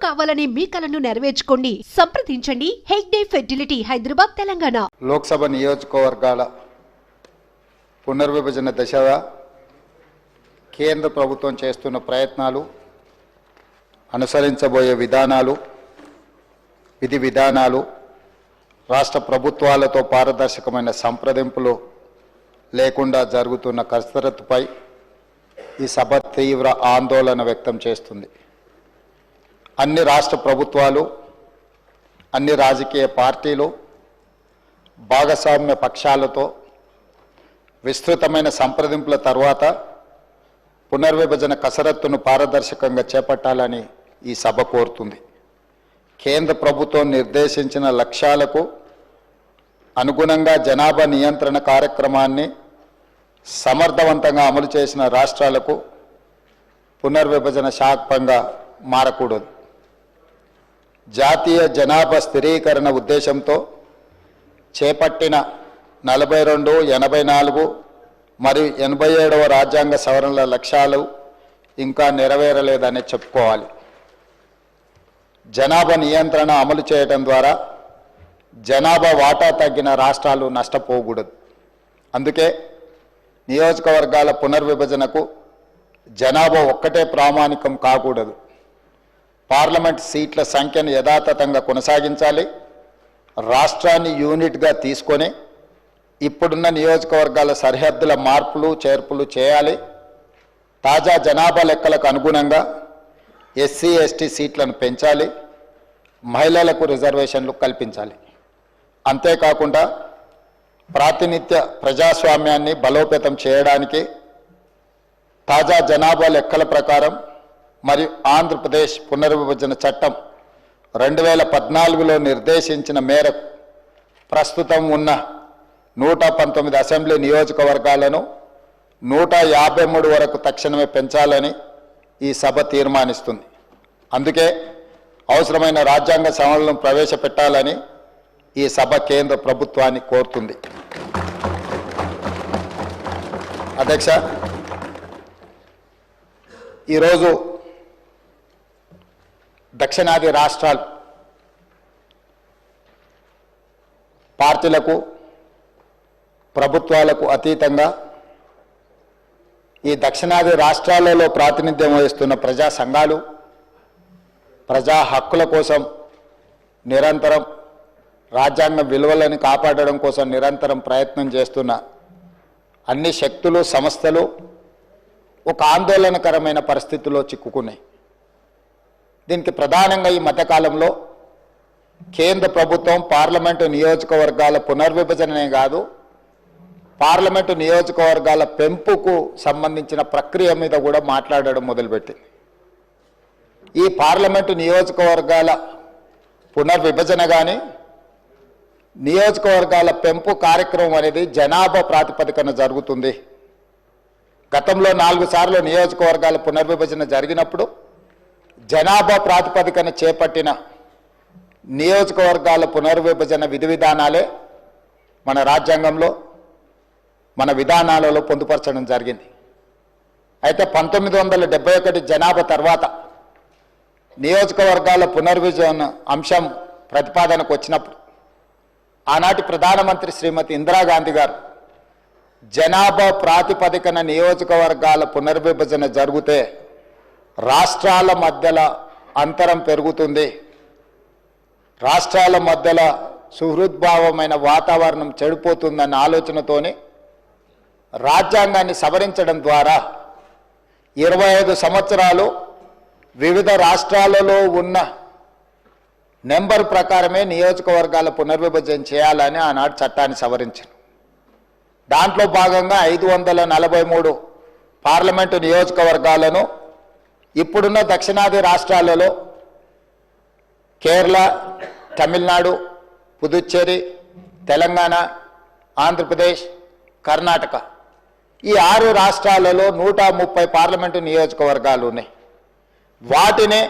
కావాలని మీ కలను నెరవేర్చుకోండి. సంప్రదించండి హెగ్డే ఫెర్టిలిటీ, హైదరాబాద్, తెలంగాణ. లోక్సభ నియోజకవర్గాల పునర్విభజన దశగా కేంద్ర ప్రభుత్వం చేస్తున్న ప్రయత్నాలు, అనుసరించబోయే విధానాలు, విధి విధానాలు, రాష్ట్ర ప్రభుత్వాలతో పారదర్శకమైన సంప్రదింపులు లేకుండా జరుగుతున్న కసరత్తుపై ఈ సభ తీవ్ర ఆందోళన వ్యక్తం చేస్తుంది. అన్ని రాష్ట్ర ప్రభుత్వాలు, అన్ని రాజకీయ పార్టీలు, భాగస్వామ్య పక్షాలతో విస్తృతమైన సంప్రదింపుల తర్వాత పునర్విభజన కసరత్తును పారదర్శకంగా చేపట్టాలని ఈ సభ కోరుతుంది. కేంద్ర ప్రభుత్వం నిర్దేశించిన లక్ష్యాలకు అనుగుణంగా జనాభా నియంత్రణ కార్యక్రమాన్ని సమర్థవంతంగా అమలు చేసిన రాష్ట్రాలకు పునర్విభజన శాపంగా మారకూడదు. జాతీయ జనాభా స్థిరీకరణ ఉద్దేశంతో చేపట్టిన 42, 84 మరియు 87వ రాజ్యాంగ సవరణల లక్ష్యాలు ఇంకా నెరవేరలేదని చెప్పుకోవాలి. జనాభా నియంత్రణ అమలు చేయడం ద్వారా జనాభా వాటా తగ్గిన రాష్ట్రాలు నష్టపోకూడదు. అందుకే నియోజకవర్గాల పునర్విభజనకు జనాభా ఒక్కటే ప్రామాణికం కాకూడదు. పార్లమెంట్ సీట్ల సంఖ్యను యథాతథంగా కొనసాగించాలి. రాష్ట్రాన్ని యూనిట్గా తీసుకొని ఇప్పుడున్న నియోజకవర్గాల సరిహద్దుల మార్పులు చేర్పులు చేయాలి. తాజా జనాభా లెక్కలకు అనుగుణంగా ఎస్సీ ఎస్టీ సీట్లను పెంచాలి. మహిళలకు రిజర్వేషన్లు కల్పించాలి. అంతేకాకుండా ప్రాతినిధ్య ప్రజాస్వామ్యాన్ని బలోపేతం చేయడానికి తాజా జనాభా లెక్కల ప్రకారం మరియు ఆంధ్రప్రదేశ్ పునర్విభజన చట్టం 2014లో నిర్దేశించిన మేరకు ప్రస్తుతం ఉన్న 119 అసెంబ్లీ నియోజకవర్గాలను 153 వరకు తక్షణమే పెంచాలని ఈ సభ తీర్మానిస్తుంది. అందుకే అవసరమైన రాజ్యాంగ సవరణలను ప్రవేశపెట్టాలని ఈ సభ కేంద్ర ప్రభుత్వాన్ని కోరుతుంది. అధ్యక్ష, ఈరోజు దక్షిణాది రాష్ట్రాలు పార్టీలకు, ప్రభుత్వాలకు అతీతంగా ఈ దక్షిణాది రాష్ట్రాలలో ప్రాతినిధ్యం వహిస్తున్న ప్రజా సంఘాలు ప్రజా హక్కుల కోసం నిరంతరం, రాజ్యాంగ విలువలను కాపాడడం కోసం నిరంతరం ప్రయత్నం చేస్తున్న అన్ని శక్తులు, సంస్థలు ఒక ఆందోళనకరమైన పరిస్థితుల్లో చిక్కుకున్నాయి. దీనికి ప్రధానంగా ఈ మధ్యకాలంలో కేంద్ర ప్రభుత్వం పార్లమెంటు నియోజకవర్గాల పునర్విభజననే కాదు, పార్లమెంటు నియోజకవర్గాల పెంపుకు సంబంధించిన ప్రక్రియ మీద కూడా మాట్లాడడం మొదలుపెట్టింది. ఈ పార్లమెంటు నియోజకవర్గాల పునర్విభజన కానీ నియోజకవర్గాల పెంపు కార్యక్రమం అనేది జనాభా ప్రాతిపదికన జరుగుతుంది. గతంలో 4 సార్లు నియోజకవర్గాల పునర్విభజన జరిగినప్పుడు జనాభా ప్రాతిపదికన చేపట్టిన నియోజకవర్గాల పునర్విభజన విధి విధానాలే మన రాజ్యాంగంలో, మన విధానాలలో పొందుపరచడం జరిగింది. అయితే 1971 జనాభా తర్వాత నియోజకవర్గాల పునర్విభజన అంశం ప్రతిపాదనకు వచ్చినప్పుడు ఆనాటి ప్రధానమంత్రి శ్రీమతి ఇందిరాగాంధీ గారు జనాభా ప్రాతిపదికన నియోజకవర్గాల పునర్విభజన జరిగితే రాష్ట్రాల మధ్యలో అంతరం పెరుగుతుంది, రాష్ట్రాల మధ్యలో సుహృద్భావమైన వాతావరణం చెడిపోతుందన్న ఆలోచనతోనే రాజ్యాంగాన్ని సవరించడం ద్వారా 25 సంవత్సరాలు వివిధ రాష్ట్రాలలో ఉన్న నెంబర్ ప్రకారమే నియోజకవర్గాల పునర్విభజన చేయాలని ఆనాడు చట్టాన్ని సవరించారు. దాంట్లో భాగంగా 543 పార్లమెంటు నియోజకవర్గాలను ఇప్పుడున్న దక్షిణాది రాష్ట్రాలలో కేరళ, తమిళనాడు, పుదుచ్చేరి, తెలంగాణ, ఆంధ్రప్రదేశ్, కర్ణాటక ఈ 6 రాష్ట్రాలలో 130 పార్లమెంటు నియోజకవర్గాలు ఉన్నాయి. వాటినే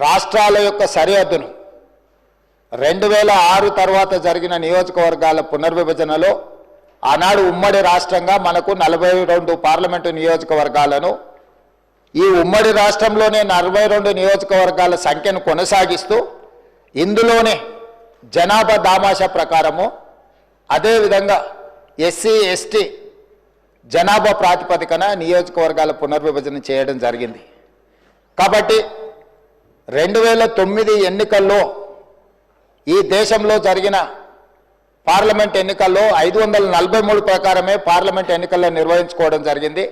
రాష్ట్రాల యొక్క సరిహద్దును 2006 తర్వాత జరిగిన నియోజకవర్గాల పునర్విభజనలో ఆనాడు ఉమ్మడి రాష్ట్రంగా మనకు 42 పార్లమెంటు నియోజకవర్గాలను ఈ ఉమ్మడి రాష్ట్రంలోనే 42 నియోజకవర్గాల సంఖ్యను కొనసాగిస్తూ ఇందులోనే జనాభా దామాషా ప్రకారము అదేవిధంగా ఎస్సీ ఎస్టీ జనాభా ప్రాతిపదికన నియోజకవర్గాల పునర్విభజన చేయడం జరిగింది. కాబట్టి 2009 ఎన్నికల్లో ఈ దేశంలో జరిగిన పార్లమెంట్ ఎన్నికల్లో 543 ప్రకారమే పార్లమెంట్ ఎన్నికల్లో నిర్వహించుకోవడం జరిగింది.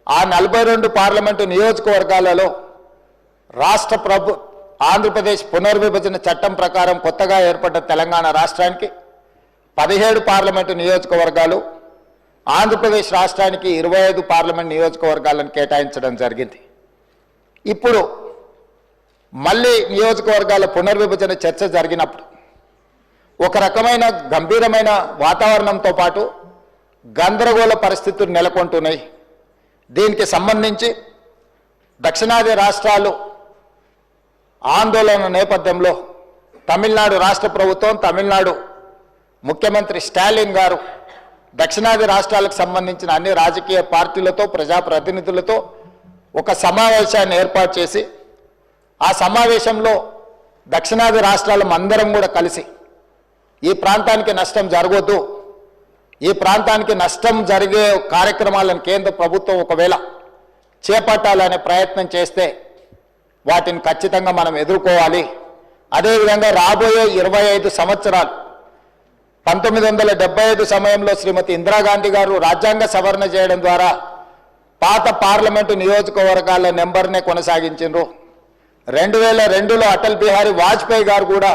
ఆ 42 పార్లమెంటు నియోజకవర్గాలలో ఆంధ్రప్రదేశ్ పునర్విభజన చట్టం ప్రకారం కొత్తగా ఏర్పడ్డ తెలంగాణ రాష్ట్రానికి 17 పార్లమెంటు నియోజకవర్గాలు, ఆంధ్రప్రదేశ్ రాష్ట్రానికి 25 పార్లమెంట్ నియోజకవర్గాలను కేటాయించడం జరిగింది. ఇప్పుడు మళ్ళీ నియోజకవర్గాల పునర్విభజన చర్చ జరిగినప్పుడు ఒక రకమైన గంభీరమైన వాతావరణంతో పాటు గందరగోళ పరిస్థితులు నెలకొంటున్నాయి. దీనికి సంబంధించి దక్షిణాది రాష్ట్రాలు ఆందోళన నేపథ్యంలో తమిళనాడు రాష్ట్ర ప్రభుత్వం, తమిళనాడు ముఖ్యమంత్రి స్టాలిన్ గారు దక్షిణాది రాష్ట్రాలకు సంబంధించిన అన్ని రాజకీయ పార్టీలతో, ప్రజాప్రతినిధులతో ఒక సమావేశాన్ని ఏర్పాటు చేసి ఆ సమావేశంలో దక్షిణాది రాష్ట్రాల అందరం కూడా కలిసి ఈ ప్రాంతానికి నష్టం జరగొద్దు, ఈ ప్రాంతానికి నష్టం జరిగే కార్యక్రమాలను కేంద్ర ప్రభుత్వం ఒకవేళ చేపట్టాలనే ప్రయత్నం చేస్తే వాటిని ఖచ్చితంగా మనం ఎదుర్కోవాలి. అదేవిధంగా రాబోయే 25 సంవత్సరాలు 1975 సమయంలో శ్రీమతి ఇందిరాగాంధీ గారు రాజ్యాంగ సవరణ చేయడం ద్వారా పాత పార్లమెంటు నియోజకవర్గాల నెంబర్నే కొనసాగించారు. 2002లో అటల్ బిహారీ వాజ్పేయి గారు కూడా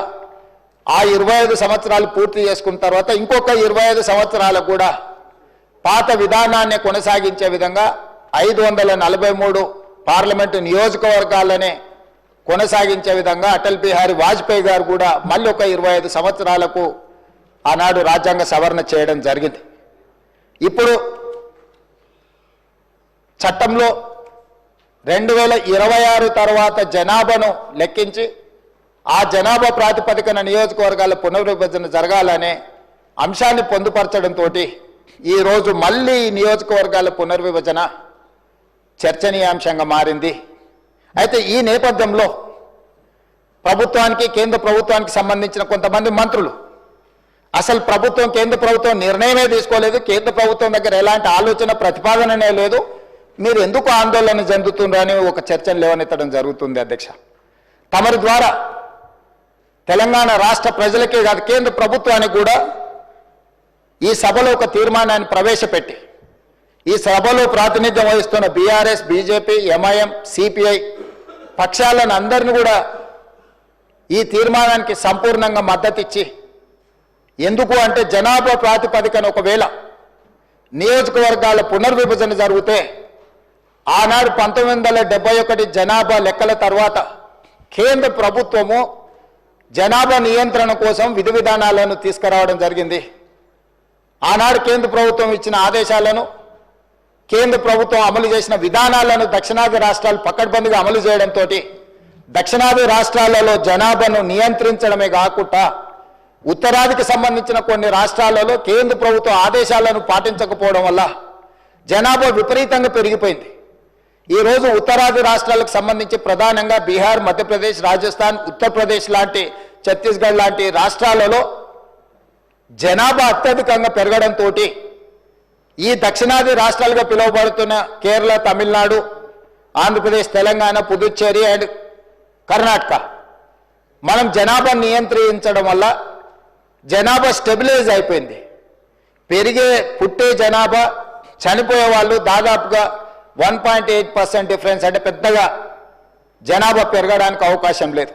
ఆ 25 సంవత్సరాలు పూర్తి చేసుకున్న తర్వాత ఇంకొక 25 సంవత్సరాలకు కూడా పాత విధానాన్ని కొనసాగించే విధంగా 543 పార్లమెంటు నియోజకవర్గాలనే కొనసాగించే విధంగా అటల్ బిహారీ వాజ్పేయి గారు కూడా మళ్ళీ ఒక 25 సంవత్సరాలకు ఆనాడు రాజ్యాంగ సవరణ చేయడం జరిగింది. ఇప్పుడు చట్టంలో 2026 తర్వాత జనాభాను లెక్కించి ఆ జనాభా ప్రాతిపదికన నియోజకవర్గాల పునర్విభజన జరగాలనే అంశాన్ని పొందుపరచడంతో ఈరోజు మళ్ళీ ఈ నియోజకవర్గాల పునర్విభజన చర్చనీయాంశంగా మారింది. అయితే ఈ నేపథ్యంలో ప్రభుత్వానికి, కేంద్ర ప్రభుత్వానికి సంబంధించిన కొంతమంది మంత్రులు అసలు కేంద్ర ప్రభుత్వం నిర్ణయమే తీసుకోలేదు, కేంద్ర ప్రభుత్వం దగ్గర ఎలాంటి ఆలోచన ప్రతిపాదననే లేదు, మీరు ఎందుకు ఆందోళన చెందుతున్నారని ఒక చర్చను లేవనెత్తడం జరుగుతుంది. అధ్యక్ష, తమరి ద్వారా తెలంగాణ రాష్ట్ర ప్రజలకే కాదు కేంద్ర ప్రభుత్వానికి కూడా ఈ సభలో ఒక తీర్మానాన్ని ప్రవేశపెట్టి ఈ సభలో ప్రాతినిధ్యం వహిస్తున్న బీఆర్ఎస్, బీజేపీ, ఎంఐఎం, సిపిఐ పక్షాలను అందరినీ కూడా ఈ తీర్మానానికి సంపూర్ణంగా మద్దతు ఇచ్చి, ఎందుకు అంటే జనాభా ప్రాతిపదికన ఒకవేళ నియోజకవర్గాల పునర్విభజన జరిగితే ఆనాడు 1971 జనాభా లెక్కల తర్వాత కేంద్ర ప్రభుత్వము జనాభా నియంత్రణ కోసం విధి విధానాలను తీసుకురావడం జరిగింది. ఆనాడు కేంద్ర ప్రభుత్వం ఇచ్చిన ఆదేశాలను, కేంద్ర ప్రభుత్వం అమలు చేసిన విధానాలను దక్షిణాది రాష్ట్రాలు పకడ్బందీగా అమలు చేయడంతో దక్షిణాది రాష్ట్రాలలో జనాభాను నియంత్రించడమే కాకుండా ఉత్తరాదికి సంబంధించిన కొన్ని రాష్ట్రాలలో కేంద్ర ప్రభుత్వ ఆదేశాలను పాటించకపోవడం వల్ల జనాభా విపరీతంగా పెరిగిపోయింది. ఈరోజు ఉత్తరాది రాష్ట్రాలకు సంబంధించి ప్రధానంగా బీహార్, మధ్యప్రదేశ్, రాజస్థాన్, ఉత్తరప్రదేశ్ లాంటి, ఛత్తీస్గఢ్ లాంటి రాష్ట్రాలలో జనాభా అత్యధికంగా పెరగడంతో ఈ దక్షిణాది రాష్ట్రాలుగా పిలువబడుతున్న కేరళ, తమిళనాడు, ఆంధ్రప్రదేశ్, తెలంగాణ, పుదుచ్చేరి అండ్ కర్ణాటక మనం జనాభా నియంత్రించడం వల్ల జనాభా స్టెబిలైజ్ అయిపోయింది. పుట్టే జనాభా, చనిపోయే వాళ్ళు దాదాపుగా 1.8% డిఫరెన్స్, అంటే పెద్దగా జనాభా పెరగడానికి అవకాశం లేదు.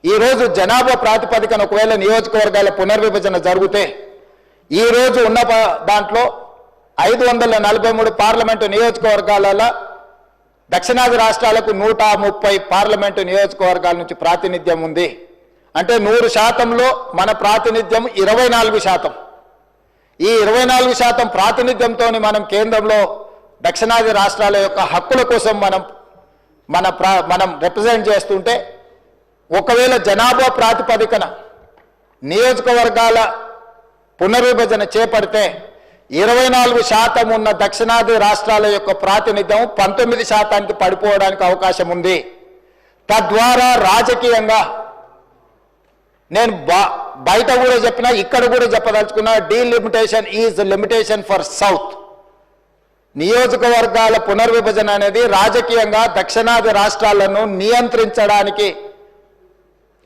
ఈరోజు జనాభా ప్రాతిపదికన ఒకవేళ నియోజకవర్గాల పునర్విభజన జరిగితే ఈరోజు ఉన్న దాంట్లో 543 పార్లమెంటు నియోజకవర్గాలలో దక్షిణాది రాష్ట్రాలకు 130 పార్లమెంటు నియోజకవర్గాల నుంచి ప్రాతినిధ్యం ఉంది. అంటే 100%లో మన ప్రాతినిధ్యం 24%. ఈ 24% ప్రాతినిధ్యంతో మనం కేంద్రంలో దక్షిణాది రాష్ట్రాల యొక్క హక్కుల కోసం మనం రిప్రజెంట్ చేస్తుంటే, ఒకవేళ జనాభా ప్రాతిపదికన నియోజకవర్గాల పునర్విభజన చేపడితే 24% ఉన్న దక్షిణాది రాష్ట్రాల యొక్క ప్రాతినిధ్యం 19%కి పడిపోవడానికి అవకాశం ఉంది. తద్వారా రాజకీయంగా నేను బయట కూడా చెప్పినా, ఇక్కడ కూడా చెప్పదలుచుకున్నా, delimitation is limitation for south. నియోజకవర్గాల పునర్విభజన అనేది రాజకీయంగా దక్షిణాది రాష్ట్రాలను నియంత్రించడానికి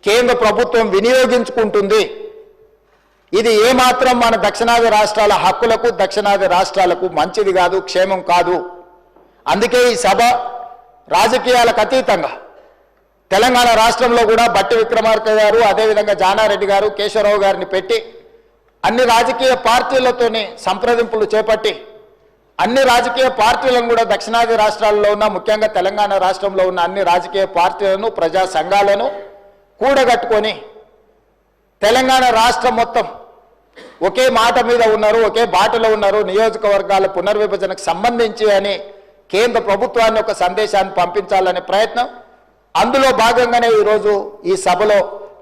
కేంద్ర ప్రభుత్వం వినియోగించుకుంటుంది. ఇది ఏమాత్రం మన దక్షిణాది రాష్ట్రాల హక్కులకు, దక్షిణాది రాష్ట్రాలకు మంచిది కాదు, క్షేమం కాదు. అందుకే ఈ సభ రాజకీయాలకు అతీతంగా తెలంగాణ రాష్ట్రంలో కూడా బట్టి విక్రమార్క గారు, అదేవిధంగా జానారెడ్డి గారు, కేశవరావు గారిని పెట్టి అన్ని రాజకీయ పార్టీలతోని సంప్రదింపులు చేపట్టి అన్ని రాజకీయ పార్టీలను కూడా దక్షిణాది రాష్ట్రాల్లో ఉన్న, ముఖ్యంగా తెలంగాణ రాష్ట్రంలో ఉన్న అన్ని రాజకీయ పార్టీలను, ప్రజా సంఘాలను కూడగట్టుకొని తెలంగాణ రాష్ట్రం మొత్తం ఒకే మాట మీద ఉన్నారు, ఒకే బాటలో ఉన్నారు నియోజకవర్గాల పునర్విభజనకు సంబంధించి అని కేంద్ర ప్రభుత్వాన్ని ఒక సందేశాన్ని పంపించాలనే ప్రయత్నం. అందులో భాగంగానే ఈరోజు ఈ సభలో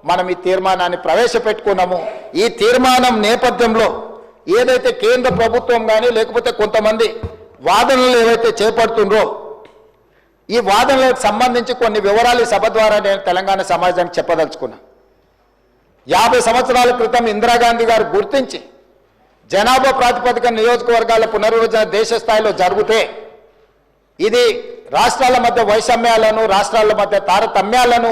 మనం ఈ తీర్మానాన్ని ప్రవేశపెట్టుకున్నాము. ఈ తీర్మానం నేపథ్యంలో ఏదైతే కేంద్ర ప్రభుత్వం కానీ లేకపోతే కొంతమంది వాదనలు ఏవైతే చేపడుతుండ్రో, ఈ వాదనలకు సంబంధించి కొన్ని వివరాలు సభ ద్వారా నేను తెలంగాణ సమాజానికి చెప్పదలుచుకున్నా. 50 సంవత్సరాల క్రితం ఇందిరాగాంధీ గారు గుర్తించి జనాభా ప్రాతిపదికన నియోజకవర్గాల పునర్విభజన దేశ స్థాయిలో జరిగితే ఇది రాష్ట్రాల మధ్య వైషమ్యాలను, రాష్ట్రాల మధ్య తారతమ్యాలను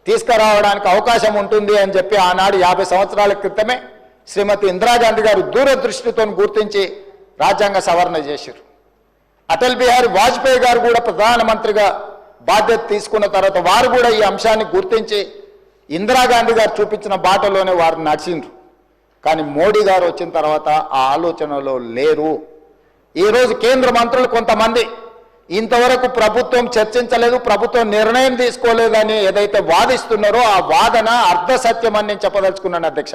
తీసుకురావడానికి అవకాశం ఉంటుంది అని చెప్పి ఆనాడు 50 సంవత్సరాల క్రితమే శ్రీమతి ఇందిరాగాంధీ గారు దూరదృష్టితో గుర్తించి రాజ్యాంగ సవరణ చేశారు. అటల్ బిహారీ వాజ్పేయి గారు కూడా ప్రధానమంత్రిగా బాధ్యత తీసుకున్న తర్వాత వారు కూడా ఈ అంశాన్ని గుర్తించి ఇందిరాగాంధీ గారు చూపించిన బాటలోనే వారు నడిచిండ్రు. కానీ మోడీ గారు వచ్చిన తర్వాత ఆ ఆలోచనలో లేరు. ఈరోజు కేంద్ర మంత్రులు కొంతమంది ఇంతవరకు ప్రభుత్వం చర్చించలేదు, ప్రభుత్వం నిర్ణయం తీసుకోలేదని ఏదైతే వాదిస్తున్నారో ఆ వాదన అర్ధసత్యం అని నేను చెప్పదలుచుకున్నాను అధ్యక్ష.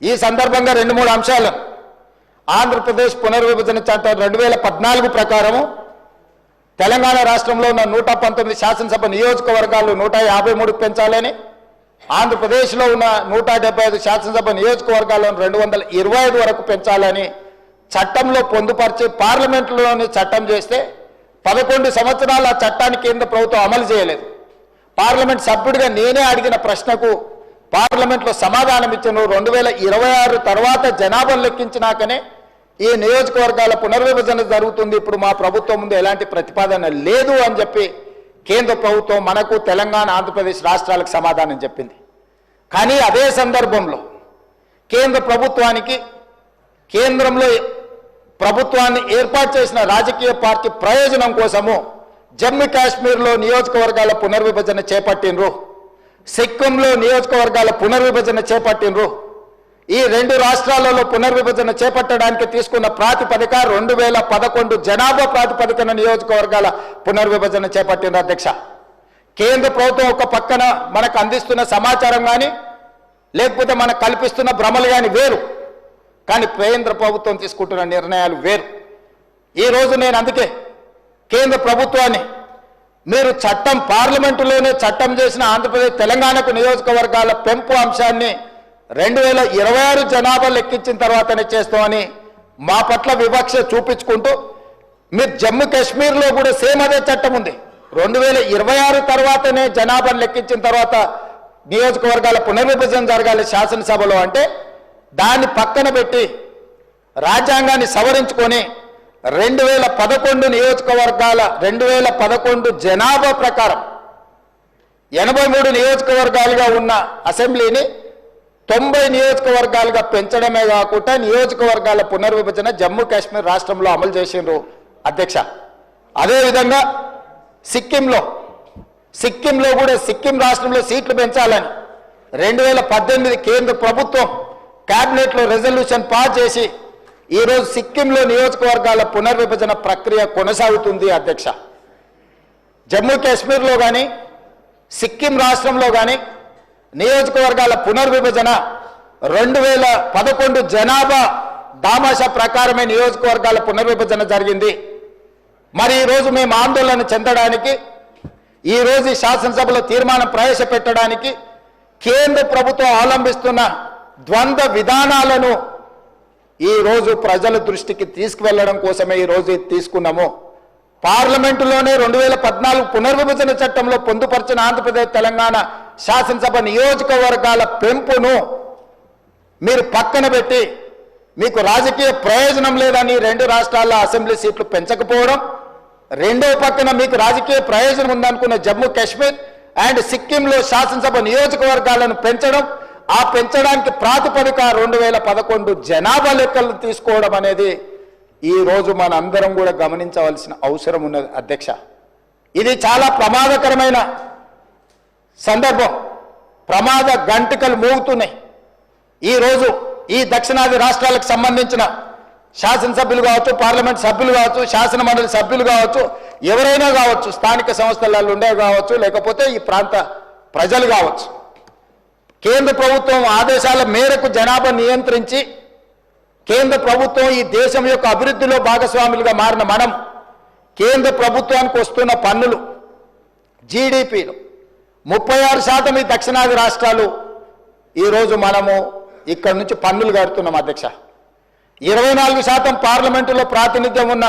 ఈ సందర్భంగా 2-3 అంశాలను ఆంధ్రప్రదేశ్ పునర్విభజన చట్టం 2014 ప్రకారము తెలంగాణ రాష్ట్రంలో ఉన్న 119 శాసనసభ నియోజకవర్గాలు 153 పెంచాలని, ఆంధ్రప్రదేశ్లో ఉన్న 175 శాసనసభ నియోజకవర్గాలను 225 వరకు పెంచాలని చట్టంలో పొందుపరిచి పార్లమెంటులోని చట్టం చేస్తే 11 సంవత్సరాల చట్టాన్ని కేంద్ర ప్రభుత్వం అమలు చేయలేదు. పార్లమెంట్ సభ్యుడిగా నేనే అడిగిన ప్రశ్నకు పార్లమెంట్లో సమాధానం ఇచ్చాను. 2026 తర్వాత జనాభాను లెక్కించినాకనే ఈ నియోజకవర్గాల పునర్విభజన జరుగుతుంది, ఇప్పుడు మా ప్రభుత్వం ముందు ఎలాంటి ప్రతిపాదన లేదు అని చెప్పి కేంద్ర ప్రభుత్వం మనకు తెలంగాణ, ఆంధ్రప్రదేశ్ రాష్ట్రాలకు సమాధానం చెప్పింది. కానీ అదే సందర్భంలో కేంద్ర ప్రభుత్వానికి, కేంద్రంలో ప్రభుత్వాన్ని ఏర్పాటు చేసిన రాజకీయ పార్టీ ప్రయోజనం కోసము జమ్మూ కాశ్మీర్లో నియోజకవర్గాల పునర్విభజన చేపట్టినరు, సిక్కింలో నియోజకవర్గాల పునర్విభజన చేపట్టినరు. ఈ 2 రాష్ట్రాలలో పునర్విభజన చేపట్టడానికి తీసుకున్న ప్రాతిపదిక 2011 జనాభా ప్రాతిపదికన నియోజకవర్గాల పునర్విభజన చేపట్టిన అధ్యక్ష. కేంద్ర ప్రభుత్వం ఒక పక్కన మనకు అందిస్తున్న సమాచారం కానీ లేకపోతే మనకు కల్పిస్తున్న భ్రమలు కానీ వేరు, కానీ కేంద్ర ప్రభుత్వం తీసుకుంటున్న నిర్ణయాలు వేరు. ఈరోజు నేను అందుకే కేంద్ర ప్రభుత్వాన్ని, మీరు చట్టం పార్లమెంటులోనే చట్టం చేసిన ఆంధ్రప్రదేశ్ తెలంగాణకు నియోజకవర్గాల పెంపు అంశాన్ని 2026 జనాభా లెక్కించిన తర్వాతనే చేస్తామని మా పట్ల వివక్ష చూపించుకుంటూ, మీరు జమ్మూ కాశ్మీర్లో కూడా సేమ్ అదే చట్టం ఉంది. 2026 తర్వాతనే జనాభాను లెక్కించిన తర్వాత నియోజకవర్గాల పునర్విభజన జరగాలి శాసనసభలో అంటే దాన్ని పక్కన పెట్టి రాజ్యాంగాన్ని సవరించుకొని 2011 నియోజకవర్గాల 2011 జనాభా ప్రకారం 83 నియోజకవర్గాలుగా ఉన్న అసెంబ్లీని 90 నియోజకవర్గాలుగా పెంచడమే కాకుండా నియోజకవర్గాల పునర్విభజన జమ్మూ కాశ్మీర్ రాష్ట్రంలో అమలు చేసిండ్రు అధ్యక్ష. అదేవిధంగా సిక్కింలో కూడా సిక్కిం రాష్ట్రంలో సీట్లు పెంచాలని 2018 కేంద్ర ప్రభుత్వం క్యాబినెట్లో రెజల్యూషన్ పాస్ చేసి ఈరోజు సిక్కింలో నియోజకవర్గాల పునర్విభజన ప్రక్రియ కొనసాగుతుంది అధ్యక్ష. జమ్మూ కాశ్మీర్లో కానీ సిక్కిం రాష్ట్రంలో కానీ నియోజకవర్గాల పునర్విభజన 2011 జనాభా దామాషా ప్రకారమే నియోజకవర్గాల పునర్విభజన జరిగింది. మరి ఈరోజు మేము ఆందోళన చెందడానికి, ఈరోజు శాసనసభలో తీర్మానం ప్రవేశపెట్టడానికి కేంద్ర ప్రభుత్వం అవలంబిస్తున్న ద్వంద్వ విధానాలను ఈ రోజు ప్రజల దృష్టికి తీసుకువెళ్ళడం కోసమే ఈ రోజు ఇది తీసుకున్నాము. పార్లమెంటులోనే 2014 పునర్విభజన చట్టంలో పొందుపరిచిన ఆంధ్రప్రదేశ్ తెలంగాణ శాసనసభ నియోజకవర్గాల పెంపును మీరు పక్కన పెట్టి మీకు రాజకీయ ప్రయోజనం లేదని 2 రాష్ట్రాల్లో అసెంబ్లీ సీట్లు పెంచకపోవడం, రెండో పక్కన మీకు రాజకీయ ప్రయోజనం ఉందనుకున్న జమ్మూ కాశ్మీర్ అండ్ సిక్కింలో శాసనసభ నియోజకవర్గాలను పెంచడం, ఆ పెంచడానికి ప్రాతిపదిక 2011 జనాభా లెక్కలు తీసుకోవడం అనేది ఈ రోజు మన అందరం కూడా గమనించవలసిన అవసరం ఉన్నది అధ్యక్ష. ఇది చాలా ప్రమాదకరమైన సందర్భం. ప్రమాద గంటికలు మోగుతున్నాయి. ఈ రోజు ఈ దక్షిణాది రాష్ట్రాలకు సంబంధించిన శాసనసభ్యులు కావచ్చు, పార్లమెంట్ సభ్యులు కావచ్చు, శాసన మండలి సభ్యులు కావచ్చు, ఎవరైనా కావచ్చు, స్థానిక సంస్థలలో ఉండే కావచ్చు, లేకపోతే ఈ ప్రాంత ప్రజలు కావచ్చు, కేంద్ర ప్రభుత్వం ఆదేశాల మేరకు జనాభా నియంత్రించి కేంద్ర ప్రభుత్వం ఈ దేశం యొక్క అభివృద్ధిలో భాగస్వాములుగా మారిన మనం కేంద్ర ప్రభుత్వానికి వస్తున్న పన్నులు జీడిపిలో 36% ఈ దక్షిణాది రాష్ట్రాలు ఈరోజు మనము ఇక్కడ నుంచి పన్నులు కడుతున్నాం అధ్యక్ష. 24% పార్లమెంటులో ప్రాతినిధ్యం ఉన్న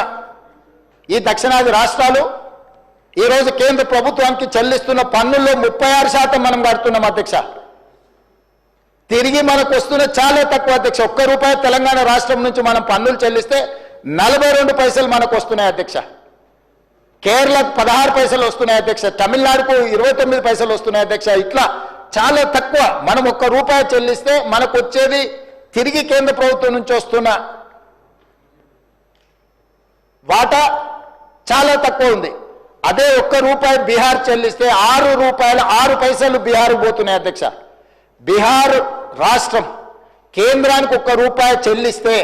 ఈ దక్షిణాది రాష్ట్రాలు ఈరోజు కేంద్ర ప్రభుత్వానికి చెల్లిస్తున్న పన్నుల్లో 36% మనం కడుతున్నాం అధ్యక్ష. తిరిగి మనకు వస్తున్న చాలా తక్కువ అధ్యక్ష. ₹1 తెలంగాణ రాష్ట్రం నుంచి మనం పన్నులు చెల్లిస్తే 42 పైసలు మనకు వస్తున్నాయి అధ్యక్ష. కేరళకు 16 పైసలు వస్తున్నాయి అధ్యక్ష. తమిళనాడుకు 29 పైసలు వస్తున్నాయి అధ్యక్ష. ఇట్లా చాలా తక్కువ. మనం ₹1 చెల్లిస్తే మనకు వచ్చేది తిరిగి కేంద్ర ప్రభుత్వం నుంచి వస్తున్న వాటా చాలా తక్కువ ఉంది. అదే ₹1 బీహార్ చెల్లిస్తే ₹6 పైసలు బీహార్ పోతున్నాయి అధ్యక్ష. బీహార్ రాష్ట్రం కేంద్రానికి ₹1 చెల్లిస్తే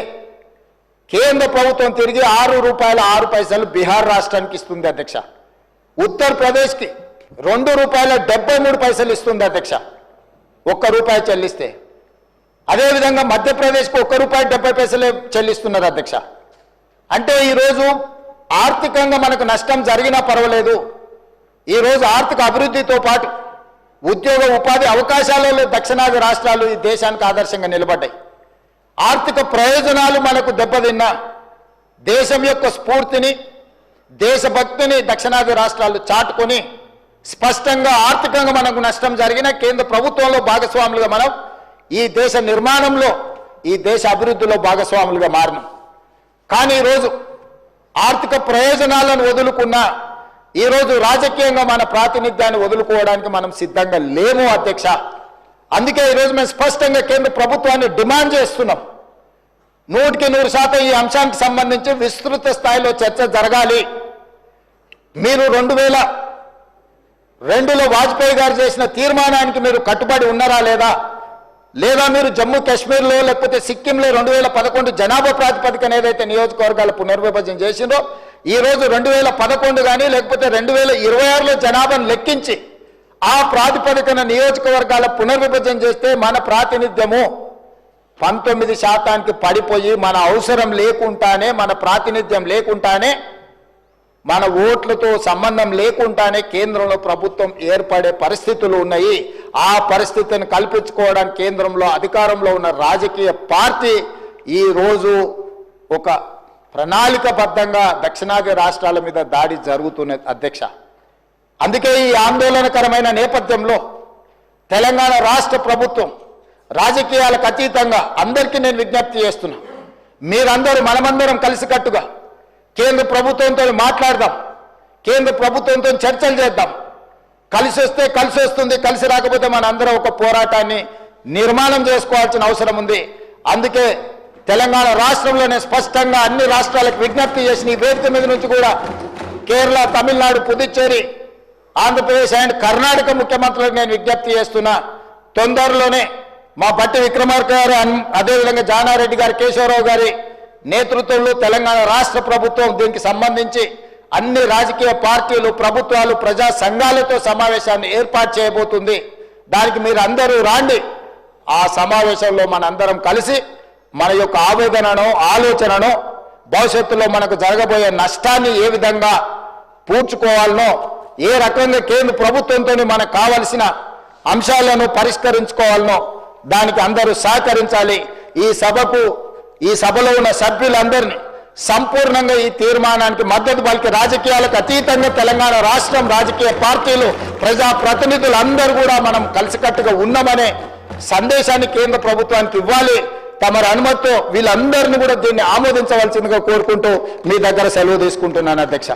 కేంద్ర ప్రభుత్వం తిరిగి ₹6.06 బీహార్ రాష్ట్రానికి ఇస్తుంది అధ్యక్ష. ఉత్తరప్రదేశ్కి ₹2.73 ఇస్తుంది అధ్యక్ష ₹1 చెల్లిస్తే. అదేవిధంగా మధ్యప్రదేశ్కి ₹1.70 చెల్లిస్తున్నారు అధ్యక్ష. అంటే ఈరోజు ఆర్థికంగా మనకు నష్టం జరిగినా పర్వాలేదు. ఈరోజు ఆర్థిక అభివృద్ధితో పాటు ఉద్యోగ ఉపాధి అవకాశాలలో దక్షిణాది రాష్ట్రాలు ఈ దేశానికి ఆదర్శంగా నిలబడ్డాయి. ఆర్థిక ప్రయోజనాలు మనకు దెబ్బతిన్నా దేశం యొక్క స్ఫూర్తిని, దేశభక్తిని దక్షిణాది రాష్ట్రాలు చాటుకొని స్పష్టంగా ఆర్థికంగా మనకు నష్టం జరిగిన కేంద్ర ప్రభుత్వంలో భాగస్వాములుగా మనం ఈ దేశ నిర్మాణంలో, ఈ దేశ అభివృద్ధిలో భాగస్వాములుగా మారినాం. కానీ ఈరోజు ఆర్థిక ప్రయోజనాలను వదులుకున్న ఈరోజు రాజకీయంగా మన ప్రాతినిధ్యాన్ని వదులుకోవడానికి మనం సిద్ధంగా లేము అధ్యక్ష. అందుకే ఈరోజు మేము స్పష్టంగా కేంద్ర ప్రభుత్వాన్ని డిమాండ్ చేస్తున్నాం. 100% ఈ అంశానికి సంబంధించి విస్తృత స్థాయిలో చర్చ జరగాలి. మీరు 2002లో వాజ్పేయి గారు చేసిన తీర్మానానికి మీరు కట్టుబడి ఉన్నారా లేదా మీరు జమ్మూ కాశ్మీర్లో లేకపోతే సిక్కింలో 2011 జనాభా ప్రాతిపదికన ఏదైతే నియోజకవర్గాల పునర్విభజన చేసిందో ఈ రోజు 2011 కానీ లేకపోతే 2026లో జనాభాను లెక్కించి ఆ ప్రాతిపదికన నియోజకవర్గాల పునర్విభజన చేస్తే మన ప్రాతినిధ్యము 19% పడిపోయి మన అవసరం లేకుండానే, మన ప్రాతినిధ్యం లేకుండానే, మన ఓట్లతో సంబంధం లేకుండానే కేంద్రంలో ప్రభుత్వం ఏర్పడే పరిస్థితులు ఉన్నాయి. ఆ పరిస్థితిని కల్పించుకోవడానికి కేంద్రంలో అధికారంలో ఉన్న రాజకీయ పార్టీ ఈ రోజు ఒక ప్రణాళికబద్ధంగా దక్షిణాది రాష్ట్రాల మీద దాడి జరుగుతున్నది అధ్యక్ష. అందుకే ఈ ఆందోళనకరమైన నేపథ్యంలో తెలంగాణ రాష్ట్ర ప్రభుత్వం రాజకీయాలకు అతీతంగా అందరికీ నేను విజ్ఞప్తి చేస్తున్నా, మీరందరూ మనమందరం కలిసికట్టుగా కేంద్ర ప్రభుత్వంతో మాట్లాడదాం, కేంద్ర ప్రభుత్వంతో చర్చలు చేద్దాం. కలిసి వస్తే కలిసి వస్తుంది, కలిసి రాకపోతే మన అందరం ఒక పోరాటాన్ని నిర్మాణం చేసుకోవాల్సిన అవసరం ఉంది. అందుకే తెలంగాణ రాష్ట్రంలోనే స్పష్టంగా అన్ని రాష్ట్రాలకు విజ్ఞప్తి చేసిన ఈ వేదిక మీద నుంచి కూడా కేరళ, తమిళనాడు, పుదుచ్చేరి, ఆంధ్రప్రదేశ్ అండ్ కర్ణాటక ముఖ్యమంత్రులకు నేను విజ్ఞప్తి చేస్తున్నా. తొందరలోనే మా బట్టి విక్రమార్క గారు, అదేవిధంగా జానారెడ్డి గారు, కేశవరావు గారి నేతృత్వంలో తెలంగాణ రాష్ట్ర ప్రభుత్వం దీనికి సంబంధించి అన్ని రాజకీయ పార్టీలు, ప్రభుత్వాలు, ప్రజా సంఘాలతో సమావేశాన్ని ఏర్పాటు చేయబోతుంది. దానికి మీరు అందరూ రాండి. ఆ సమావేశంలో మనందరం కలిసి మన యొక్క ఆవేదనను, ఆలోచనను, భవిష్యత్తులో మనకు జరగబోయే నష్టాన్ని ఏ విధంగా పూడ్చుకోవాలనో, ఏ రకంగా కేంద్ర ప్రభుత్వంతో మనకు కావలసిన అంశాలను పరిష్కరించుకోవాలనో దానికి అందరూ సహకరించాలి. ఈ సభకు ఈ సభలో ఉన్న సభ్యులందరినీ సంపూర్ణంగా ఈ తీర్మానానికి మద్దతు పలికి రాజకీయాలకు అతీతంగా తెలంగాణ రాష్ట్రం రాజకీయ పార్టీలు ప్రజాప్రతినిధులు అందరూ కూడా మనం కలిసికట్టుగా ఉన్నామనే సందేశాన్ని కేంద్ర ప్రభుత్వానికి ఇవ్వాలి. తమరి అనుమతితో వీళ్ళందరినీ కూడా దీన్ని ఆమోదించవలసిందిగా కోరుకుంటూ మీ దగ్గర సెలవు తీసుకుంటున్నాను అధ్యక్ష.